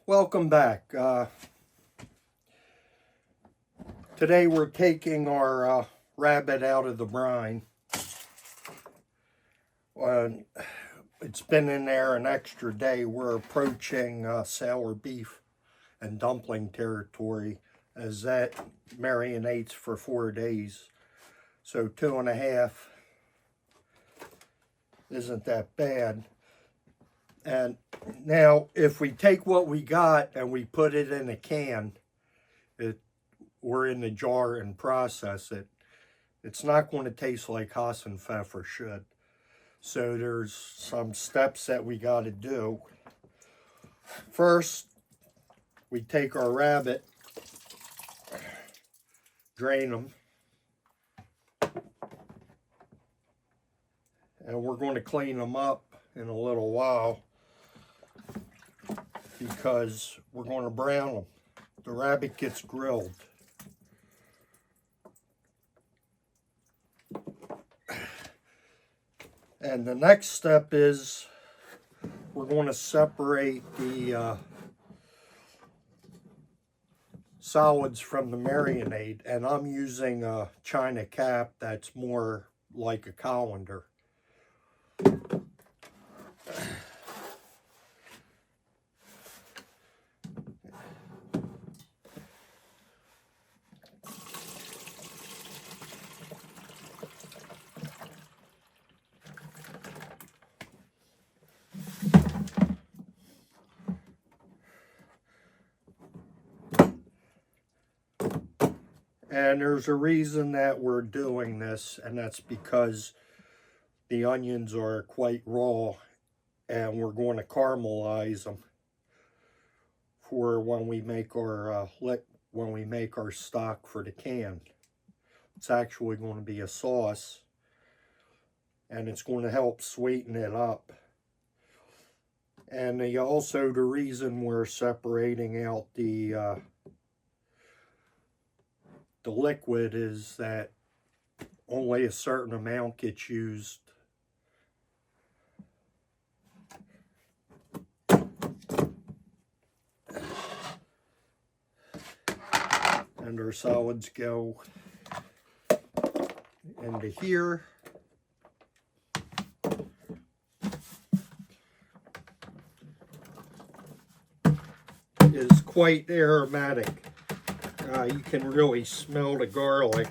Welcome back. Today we're taking our rabbit out of the brine. It's been in there an extra day. We're approaching sour beef and dumpling territory as that marinates for 4 days. So 2.5 isn't that bad. And now if we take what we got and we put it in a can, or in the jar and process it, it's not going to taste like Hasenpfeffer should. So there's some steps that we got to do. First, we take our rabbit, drain them, and we're going to clean them up in a little while because we're going to brown them. The rabbit gets grilled. And the next step is we're going to separate the solids from the marinade. And I'm using a china cap that's more like a colander. And there's a reason that we're doing this, and that's because the onions are quite raw, and we're going to caramelize them for when we make our stock for the can. It's actually going to be a sauce, and it's going to help sweeten it up. And also the reason we're separating out the liquid is that only a certain amount gets used. And our solids go into here. It is quite aromatic. You can really smell the garlic.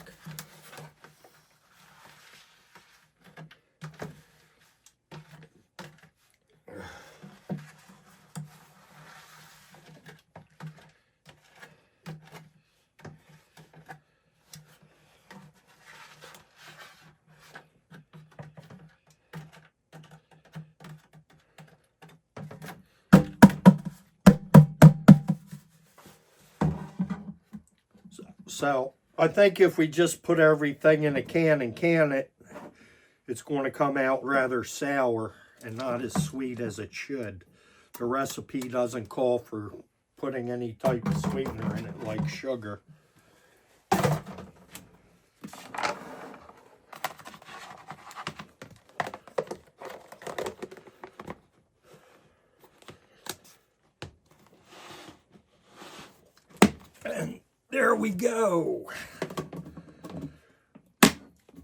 So I think if we just put everything in a can and can it, it's going to come out rather sour and not as sweet as it should. The recipe doesn't call for putting any type of sweetener in it like sugar. And there we go.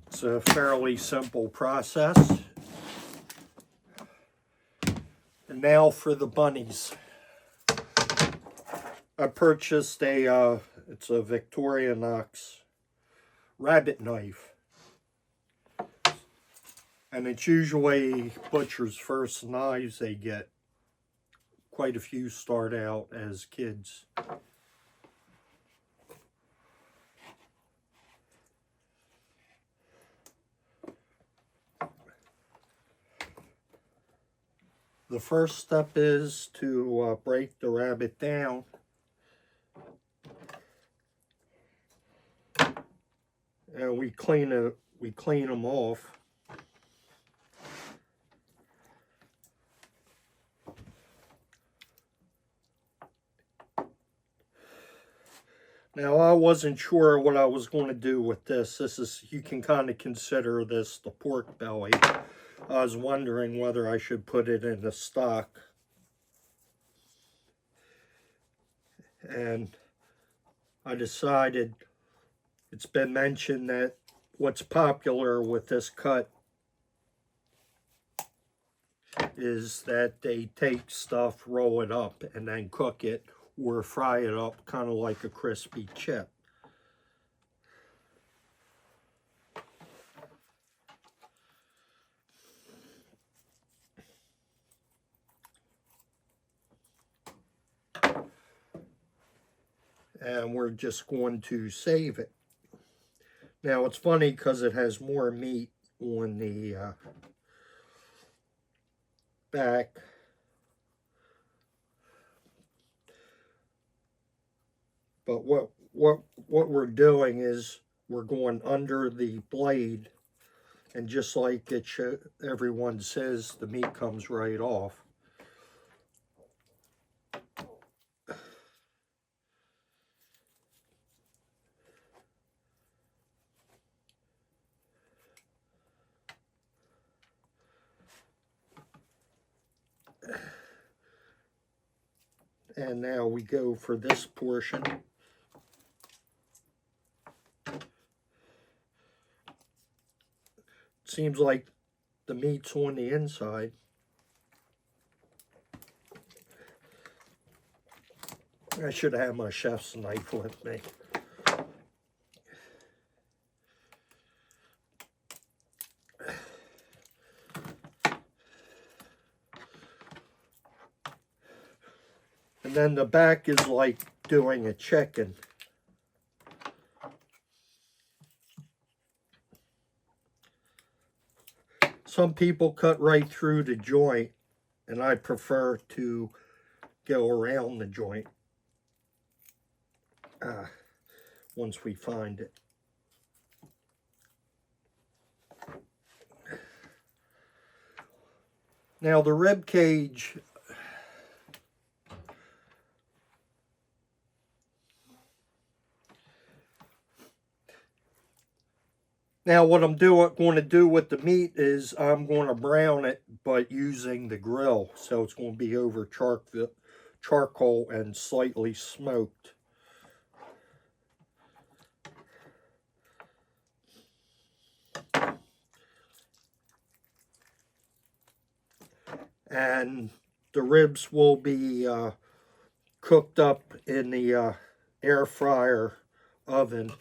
It's a fairly simple process. And now for the bunnies. I purchased it's a Victorinox rabbit knife. And it's usually Butcher's First knives they get. Quite a few start out as kids. The first step is to break the rabbit down. And we clean them off. Now I wasn't sure what I was going to do with this. You can kind of consider this the pork belly. I was wondering whether I should put it in the stock. And I decided, it's been mentioned that what's popular with this cut is that they take stuff, roll it up, and then cook it or fry it up kind of like a crispy chip. And we're just going to save it. Now it's funny because it has more meat on the back. But what we're doing is we're going under the blade, and just like everyone says, the meat comes right off. And now we go for this portion. Seems like the meat's on the inside. I should have my chef's knife with me. And then the back is like doing a chicken. Some people cut right through the joint, and I prefer to go around the joint once we find it. Now the rib cage, now what I'm going to do with the meat is I'm going to brown it, but using the grill. So it's going to be over charcoal and slightly smoked. And the ribs will be cooked up in the air fryer oven.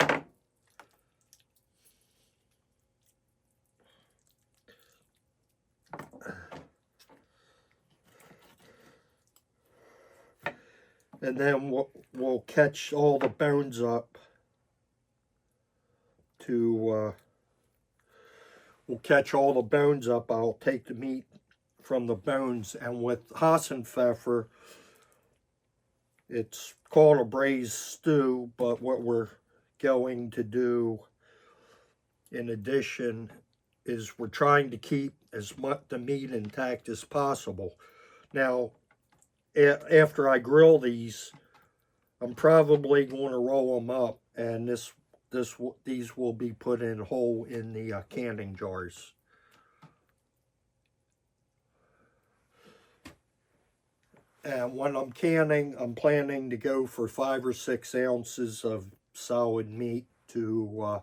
And then we'll catch all the bones up we'll catch all the bones up. I'll take the meat from the bones, and with Hasenpfeffer, it's called a braised stew, but what we're going to do in addition is we're trying to keep as much the meat intact as possible. Now, after I grill these, I'm probably going to roll them up, and these will be put in whole in the canning jars. And when I'm canning, I'm planning to go for 5 or 6 ounces of solid meat to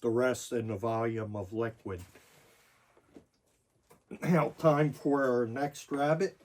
the rest in the volume of liquid. Now, time for our next rabbit.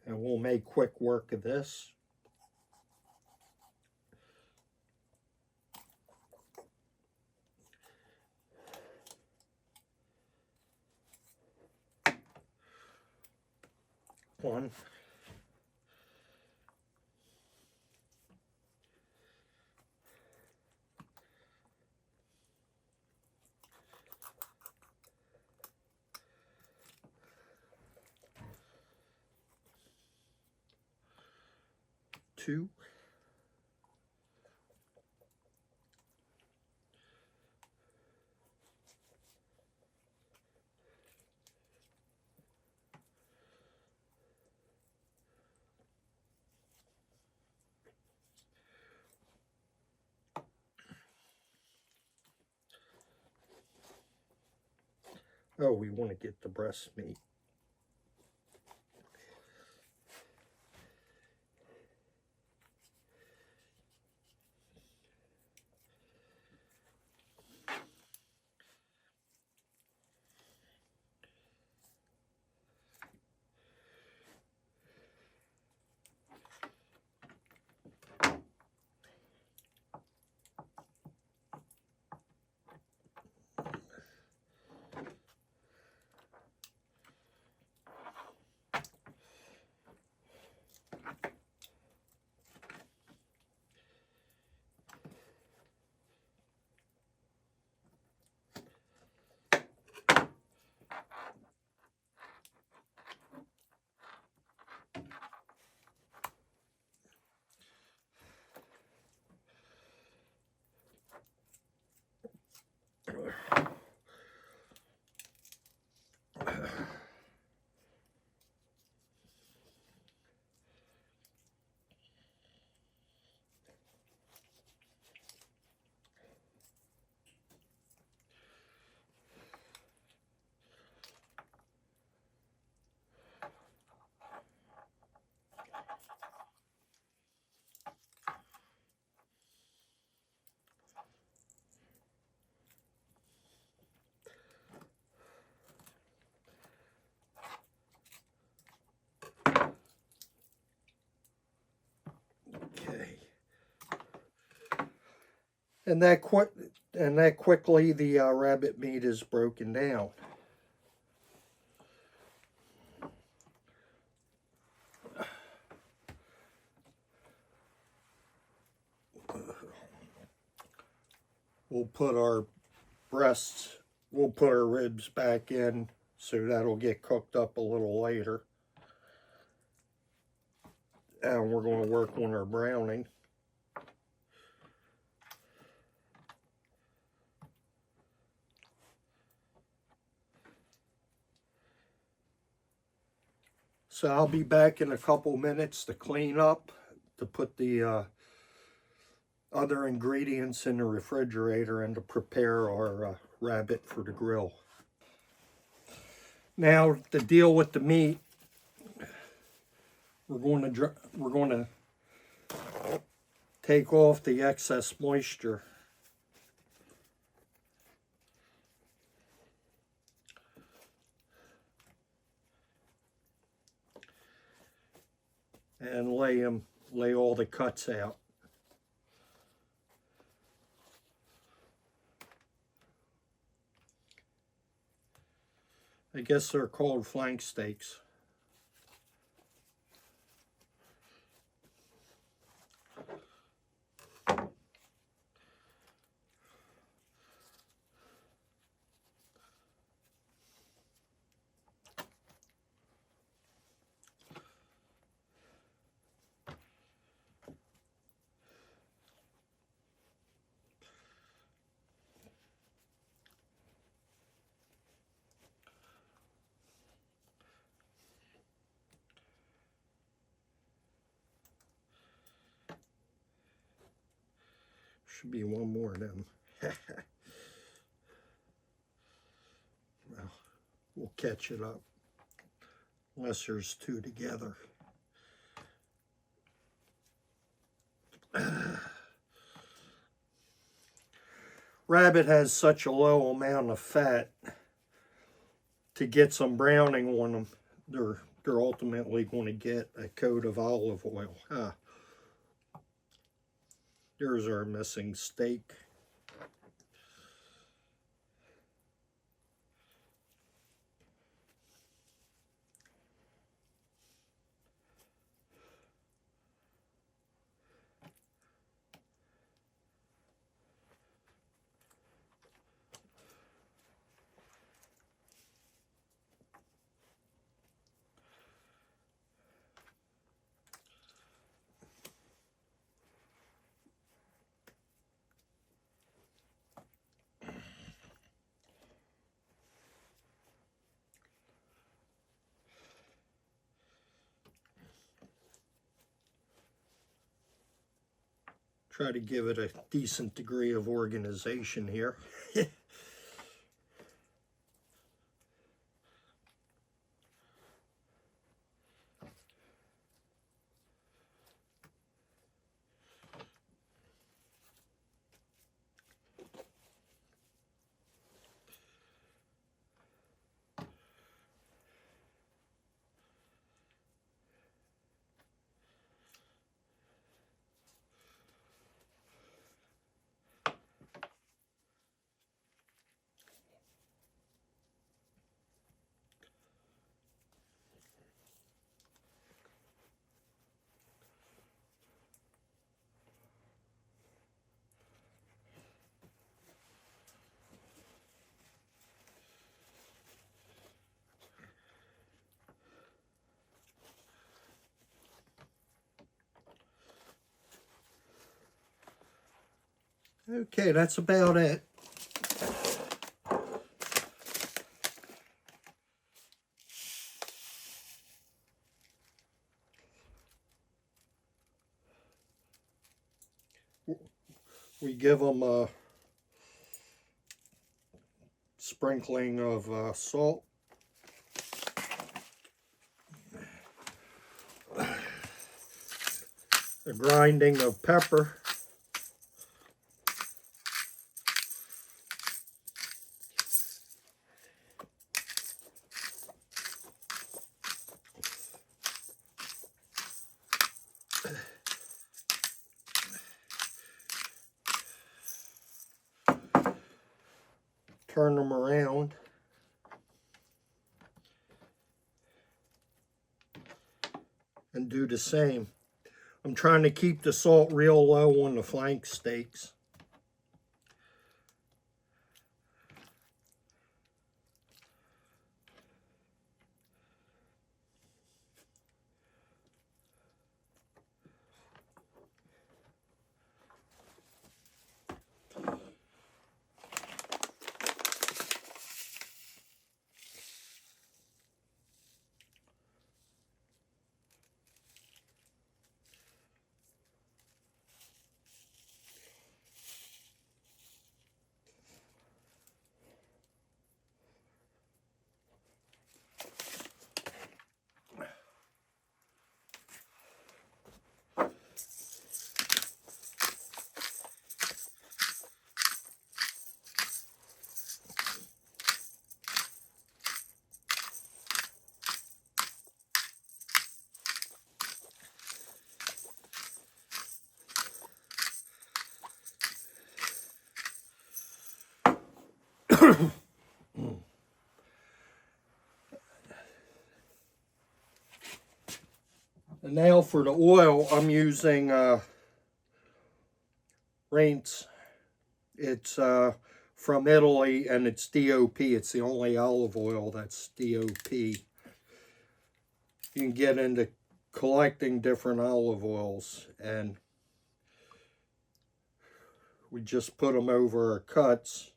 And we'll make quick work of this. One. Two. Oh, we want to get the breast meat. Okay. And that quickly the rabbit meat is broken down. We'll put our breasts, we'll put our ribs back in, so that'll get cooked up a little later. And we're going to work on our browning. So I'll be back in a couple minutes to clean up, to put the other ingredients in the refrigerator, and to prepare our rabbit for the grill. Now, to deal with the meat, we're going to take off the excess moisture. And lay all the cuts out. I guess they're called flank steaks. Should be one more of them. Well, we'll catch it up. Unless there's two together. Rabbit has such a low amount of fat. To get some browning on them, they're ultimately going to get a coat of olive oil. There's our missing steak. Try to give it a decent degree of organization here. Okay, that's about it. We give them a sprinkling of salt. A grinding of pepper. Turn them around. And do the same. I'm trying to keep the salt real low on the flank steaks. And now for the oil, I'm using Rinse. It's from Italy, and it's DOP. It's the only olive oil that's DOP. You can get into collecting different olive oils, and we just put them over our cuts.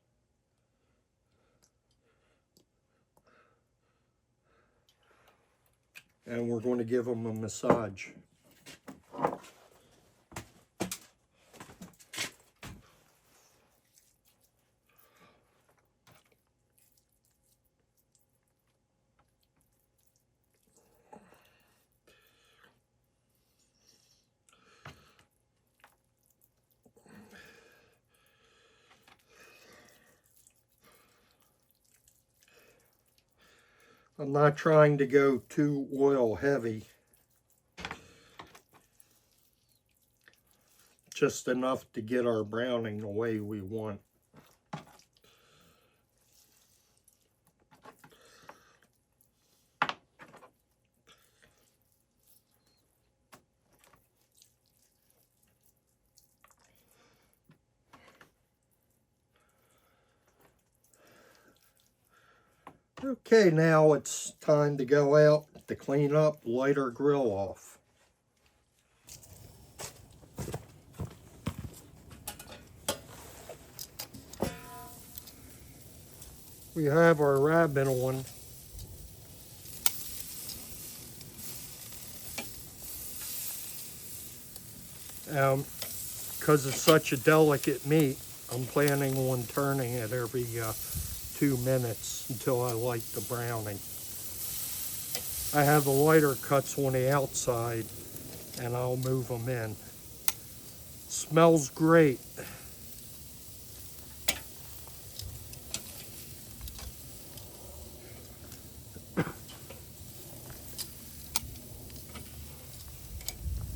And we're going to give them a massage. I'm not trying to go too oil heavy. Just enough to get our browning the way we want. Okay, now it's time to go out to clean up, light our grill off. We have our rabbit on. Because it's such a delicate meat, I'm planning on turning it every 2 minutes until I like the browning. I have the lighter cuts on the outside, and I'll move them in. Smells great.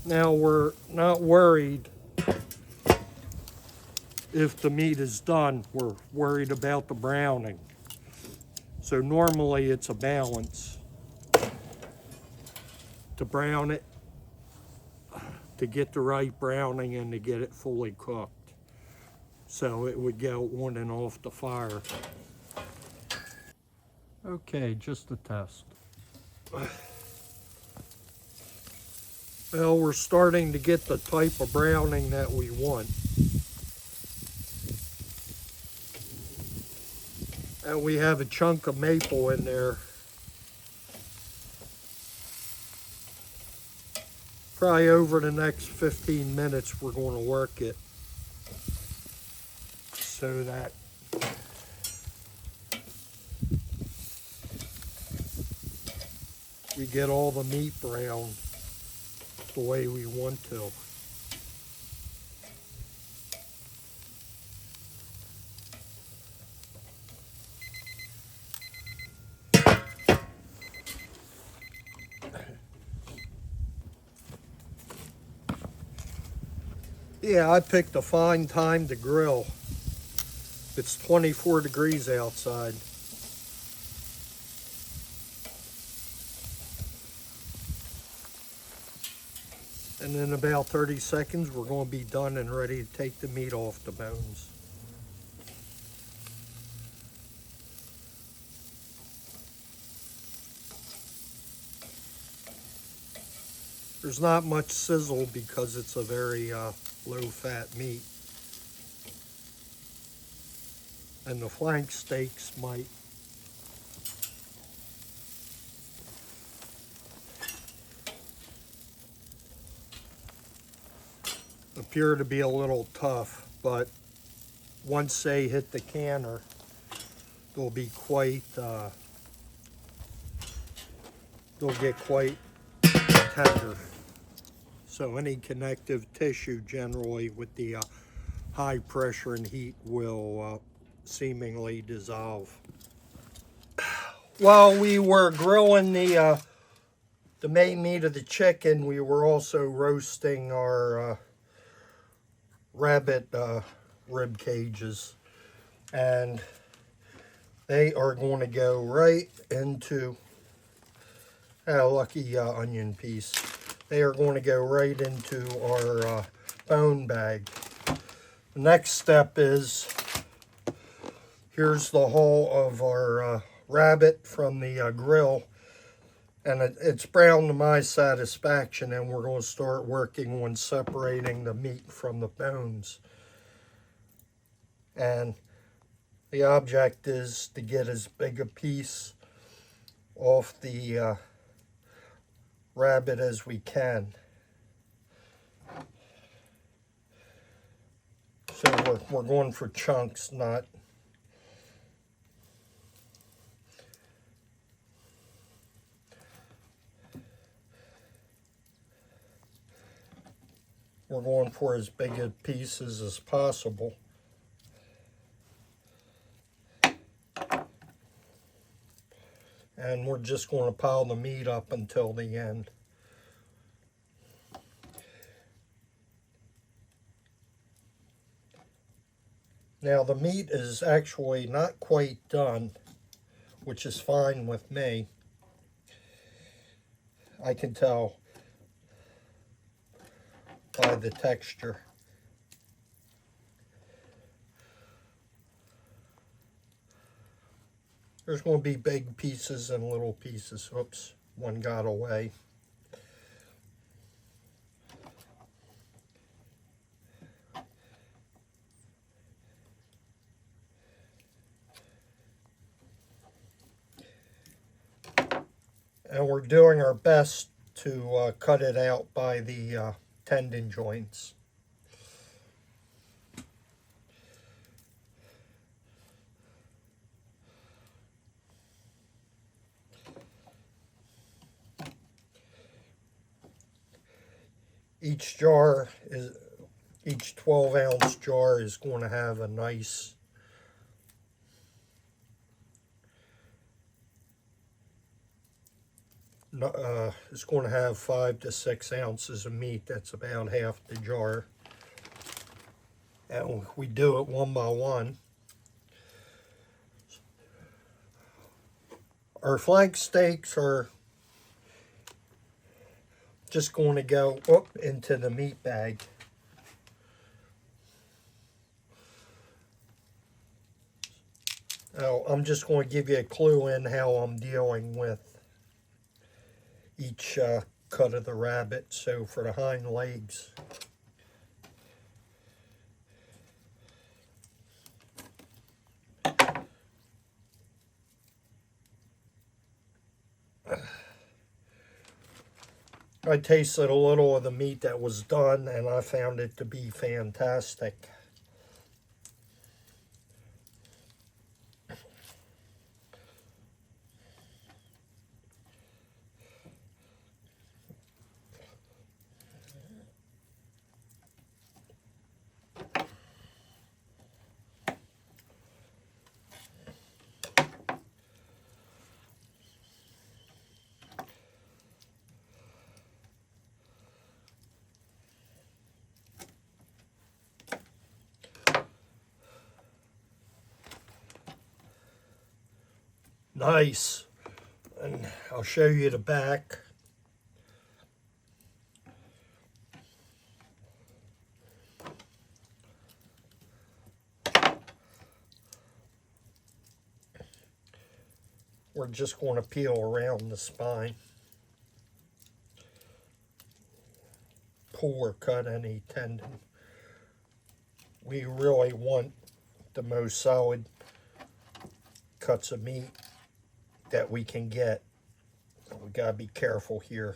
Now we're not worried if the meat is done. We're worried about the browning. So normally it's a balance to brown it, to get the right browning and to get it fully cooked. So it would go on and off the fire. Okay, just a test. Well, we're starting to get the type of browning that we want. And we have a chunk of maple in there. Probably over the next 15 minutes we're going to work it so that we get all the meat brown the way we want to. Yeah, I picked a fine time to grill. It's 24 degrees outside. And in about 30 seconds, we're going to be done and ready to take the meat off the bones. There's not much sizzle because it's a very low-fat meat. And the flank steaks might appear to be a little tough, but once they hit the canner, they'll be quite, they'll get quite tender. So any connective tissue generally with the high pressure and heat will seemingly dissolve. While we were grilling the main meat of the chicken, we were also roasting our rabbit rib cages, and they are going to go right into a lucky onion piece. They are going to go right into our bone bag. The next step is, here's the hull of our rabbit from the grill, and it's brown to my satisfaction, and we're going to start working on separating the meat from the bones. And the object is to get as big a piece off the rabbit as we can. So we're going for chunks, not we're going for as big a pieces as possible. And we're just going to pile the meat up until the end. Now the meat is actually not quite done, which is fine with me. I can tell by the texture. There's going to be big pieces and little pieces. Oops, one got away. And we're doing our best to cut it out by the tendon joints. Each 12-ounce jar is going to have a nice it's going to have 5 to 6 ounces of meat. That's about half the jar. And we do it one by one. Our flank steaks are just going to go up into the meat bag. Now, I'm just going to give you a clue in how I'm dealing with each cut of the rabbit. So for the hind legs, I tasted a little of the meat that was done, and I found it to be fantastic. Nice. And I'll show you the back. We're just going to peel around the spine. Pull or cut any tendon. We really want the most solid cuts of meat that we can get. We gotta be careful here.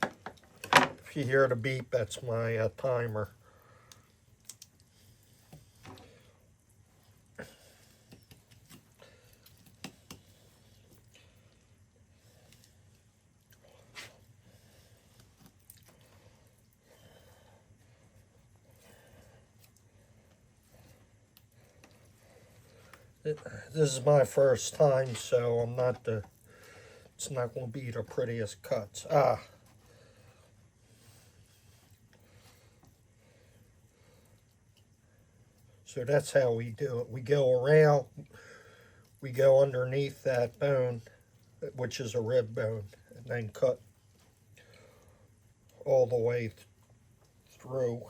If you hear the beep, that's my timer. This is my first time, so it's not going to be the prettiest cuts. So that's how we do it. We go around, we go underneath that bone, which is a rib bone, and then cut all the way through.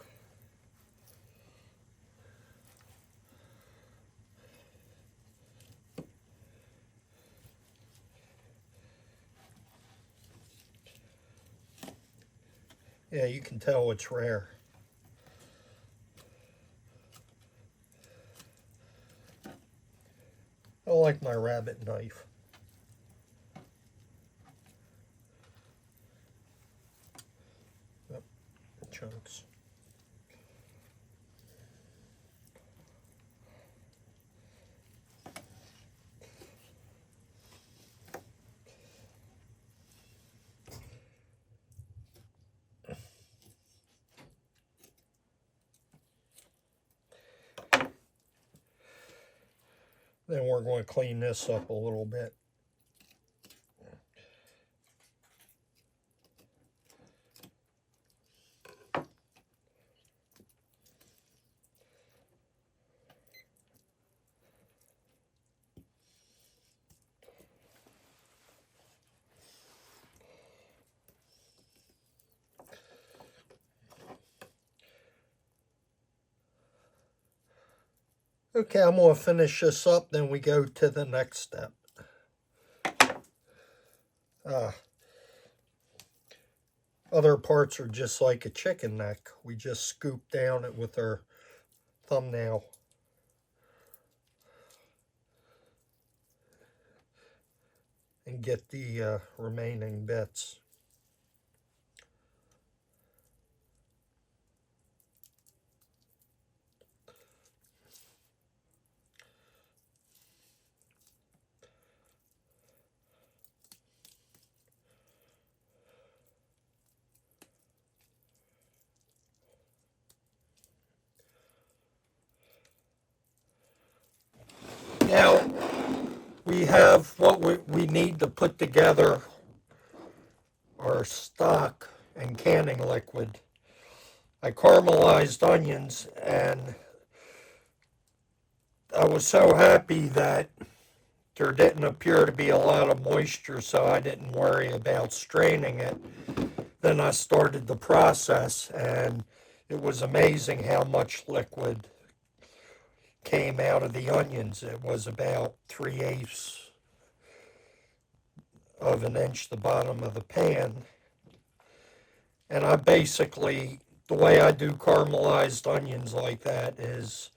Yeah, you can tell it's rare. I like my rabbit knife. Yep, chunks. Then we're going to clean this up a little bit. Okay, I'm going to finish this up, then we go to the next step. Other parts are just like a chicken neck. We just scoop down it with our thumbnail. And get the remaining bits. Now, we have what we need to put together our stock and canning liquid. I caramelized onions, and I was so happy that there didn't appear to be a lot of moisture, so I didn't worry about straining it. Then I started the process, and it was amazing how much liquid came out of the onions. It was about 3/8 of an inch the bottom of the pan. And I basically, the way I do caramelized onions like that is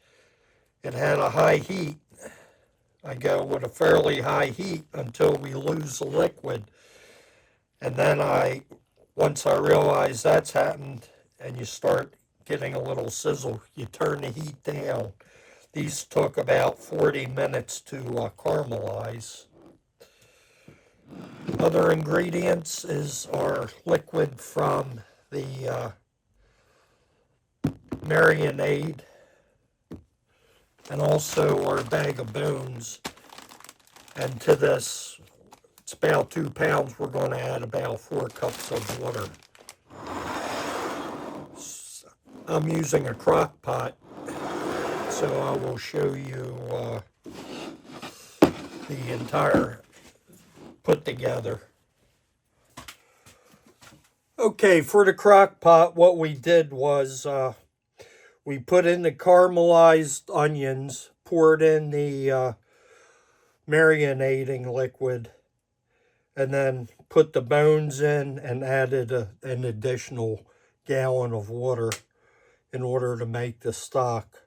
it had a high heat I go with a fairly high heat until we lose the liquid. And then once I realize that's happened and you start getting a little sizzle, you turn the heat down. These took about 40 minutes to caramelize. Other ingredients is our liquid from the marinade, and also our bag of bones. And to this, it's about 2 pounds, we're going to add about 4 cups of water. I'm using a crock pot, so I will show you the entire put together. Okay, for the crock pot, what we did was we put in the caramelized onions, poured in the marinating liquid, and then put the bones in and added an additional gallon of water in order to make the stock.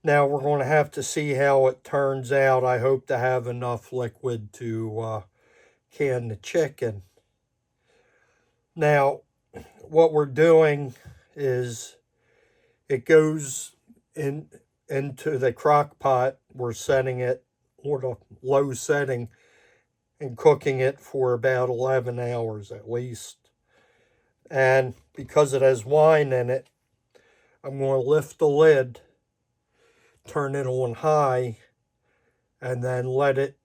Now we're going to have to see how it turns out. I hope to have enough liquid to can the chicken. Now, what we're doing is it goes into the crock pot. We're setting it on a low setting and cooking it for about 11 hours at least. And because it has wine in it, I'm going to lift the lid, turn it on high, and then let it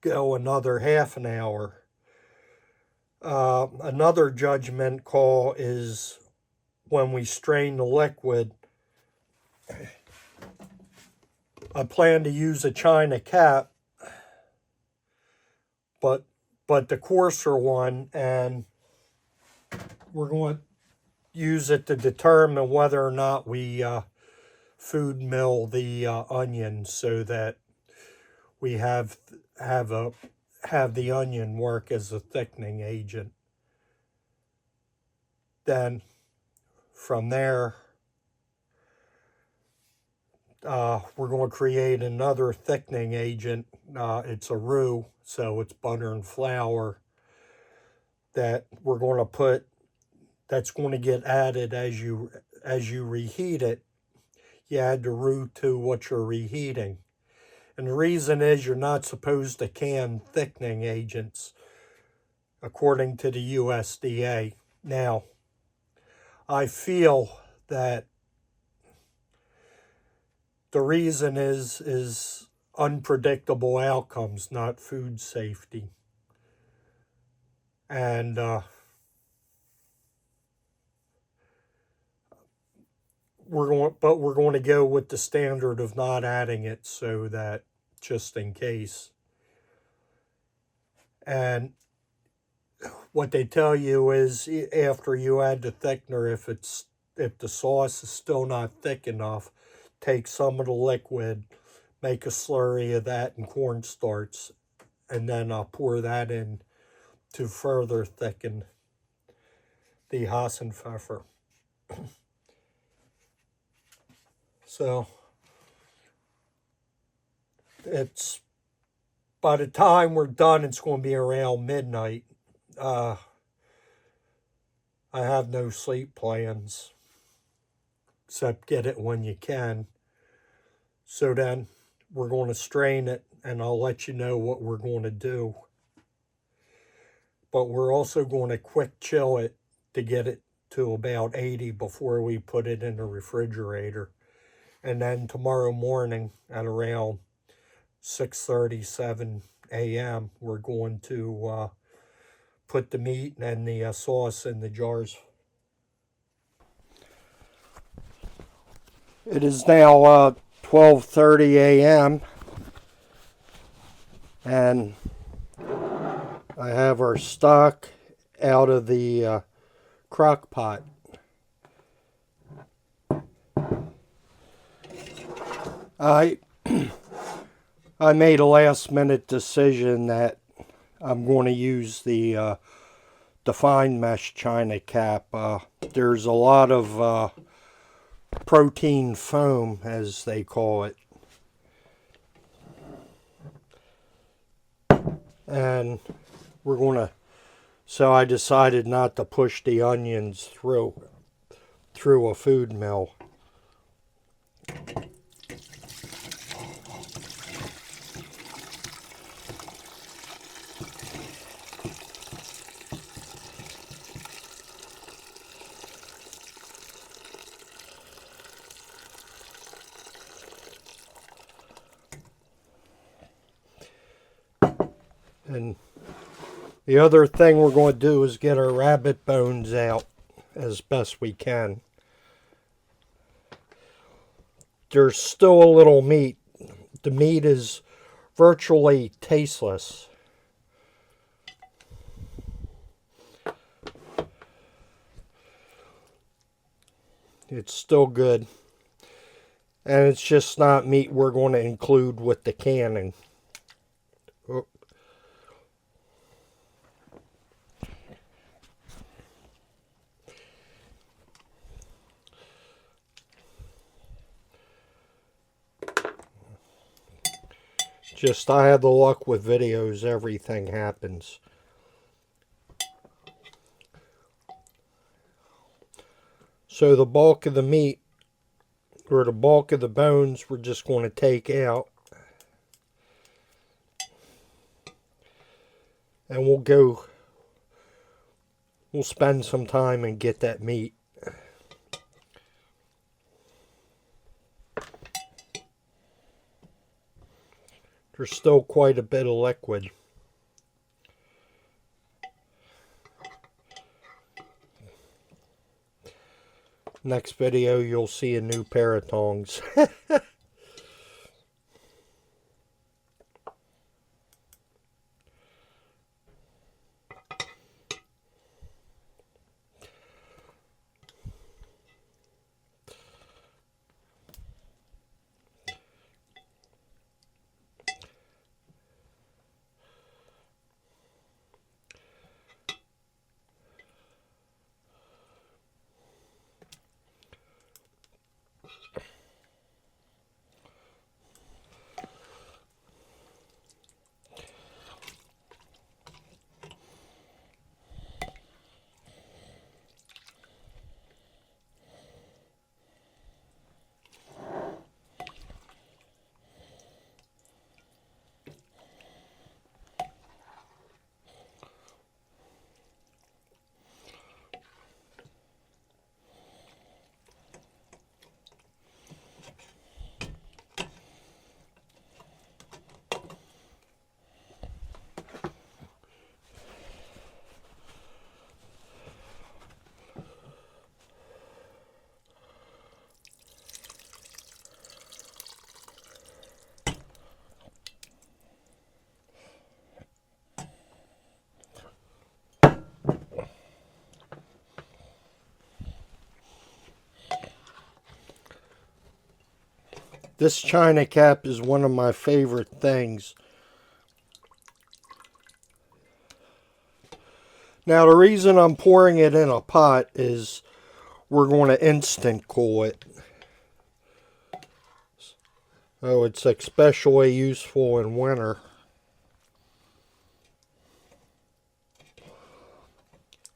go another half an hour. Another judgment call is when we strain the liquid. I plan to use a china cap, but the coarser one, and we're going to use it to determine whether or not we food mill the onions so that we have the onion work as a thickening agent. Then from there, we're going to create another thickening agent. It's a roux, so it's butter and flour that we're going to put. That's going to get added as you reheat it. You add the roux to what you're reheating. And the reason is you're not supposed to can thickening agents according to the USDA. Now, I feel that the reason is unpredictable outcomes, not food safety. And we're going to go with the standard of not adding it, so that just in case. And what they tell you is after you add the thickener, if the sauce is still not thick enough, take some of the liquid, make a slurry of that and cornstarch, and then pour that in to further thicken the Hasenpfeffer. So it's, by the time we're done, it's going to be around midnight. I have no sleep plans except get it when you can. So then we're going to strain it, and I'll let you know what we're going to do. But we're also going to quick chill it to get it to about 80 before we put it in the refrigerator. And then tomorrow morning at around 6:37 a.m., we're going to put the meat and the sauce in the jars. It is now 12:30 a.m. and I have our stock out of the crock pot. I made a last-minute decision that I'm going to use the fine mesh china cap. There's a lot of protein foam, as they call it. And we're going to, so I decided not to push the onions through a food mill. And the other thing we're going to do is get our rabbit bones out as best we can. There's still a little meat. The meat is virtually tasteless. It's still good. And it's just not meat we're going to include with the canning. Oh. Just, I have the luck with videos, everything happens. So the bulk of the meat, or the bulk of the bones, we're just going to take out. And we'll spend some time and get that meat. There's still quite a bit of liquid. Next video, you'll see a new pair of tongs. This china cap is one of my favorite things. Now the reason I'm pouring it in a pot is we're going to instant cool it. Oh, it's especially useful in winter.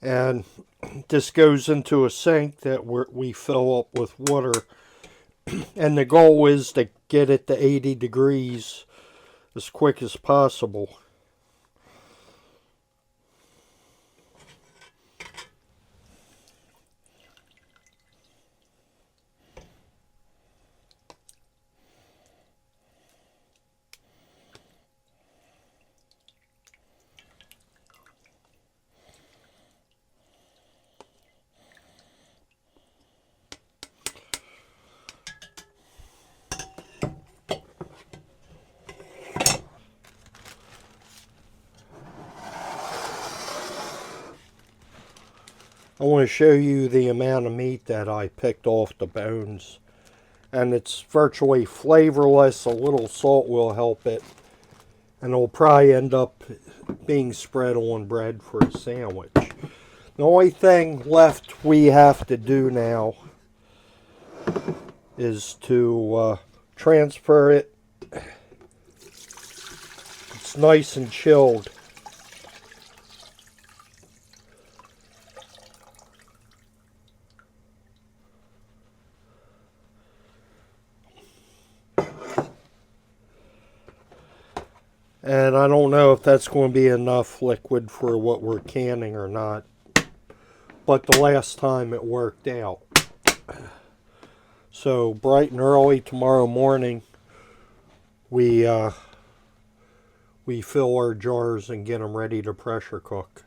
And this goes into a sink that we fill up with water. And the goal is to get it to 80 degrees as quick as possible. I want to show you the amount of meat that I picked off the bones. And it's virtually flavorless. A little salt will help it. And it'll probably end up being spread on bread for a sandwich. The only thing left we have to do now is to transfer it. It's nice and chilled. And I don't know if that's going to be enough liquid for what we're canning or not. But the last time it worked out. So bright and early tomorrow morning, we fill our jars and get them ready to pressure cook.